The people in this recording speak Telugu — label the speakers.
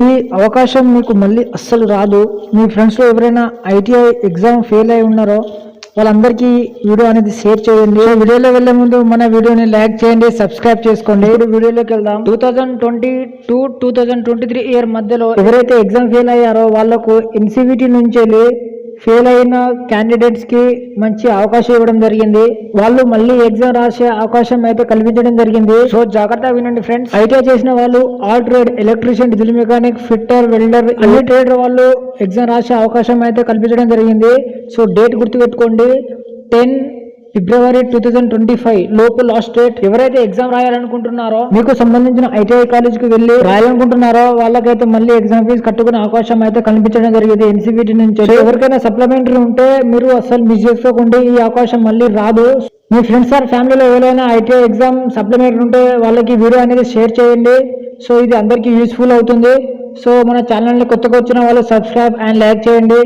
Speaker 1: ఈ అవకాశం మీకు మళ్ళీ అస్సలు రాదు. మీ ఫ్రెండ్స్లో ఎవరైనా ఐటీఐ ఎగ్జామ్ ఫెయిల్ అయి ఉన్నారో వాళ్ళందరికీ వీడియో అనేది షేర్ చేయండి. వీడియోలో వెళ్లే ముందు మన వీడియోని లైక్ చేయండి, సబ్స్క్రైబ్ చేసుకోండి. ఇప్పుడు వీడియోలోకి వెళ్దాం. 2022-2023 ఇయర్ మధ్యలో ఎవరైతే ఎగ్జామ్ ఫెయిల్ అయ్యారో వాళ్ళకు ఎన్సీవీటీ నుంచి ఫెయిల్ అయిన క్యాండిడేట్స్ కి మంచి అవకాశం ఇవ్వడం జరిగింది. వాళ్ళు మళ్ళీ ఎగ్జామ్ రాసే అవకాశం అయితే కల్పించడం జరిగింది. సో జాగ్రత్తగా వినండి ఫ్రెండ్స్. ఐటీఐ చేసిన వాళ్ళు all trade, electrician, diesel mechanic, fitter, welder అన్ని ట్రేడ్ వాళ్ళు ఎగ్జామ్ రాసే అవకాశం అయితే కల్పించడం జరిగింది. సో డేట్ గుర్తుపెట్టుకోండి, 10 ఫిబ్రవరి 2025 లోపు లాస్ట్ డేట్. ఎవరైతే ఎగ్జామ్ రాయాలనుకుంటున్నారో, మీకు సంబంధించిన ఐటీఐ కాలేజ్కి వెళ్ళి రాయాలనుకుంటున్నారో వాళ్ళకైతే మళ్ళీ ఎగ్జామ్ ఫీజు కట్టుకునే అవకాశం అయితే కనిపించడం జరిగింది ఎన్సీవీటీ నుంచి. ఎవరికైనా సప్లిమెంటరీ ఉంటే మీరు అసలు మిస్ చేసుకోకండి, ఈ అవకాశం మళ్ళీ రాదు. మీ ఫ్రెండ్స్ ఆర్ ఫ్యామిలీలో ఎవరైనా ఐటీఐ ఎగ్జామ్ సప్లిమెంటరీ ఉంటే వాళ్ళకి వీడియో అనేది షేర్ చేయండి. సో ఇది అందరికీ యూస్ఫుల్ అవుతుంది. సో మన ఛానల్ని కొత్తగా వచ్చిన వాళ్ళు సబ్స్క్రైబ్ అండ్ లైక్ చేయండి.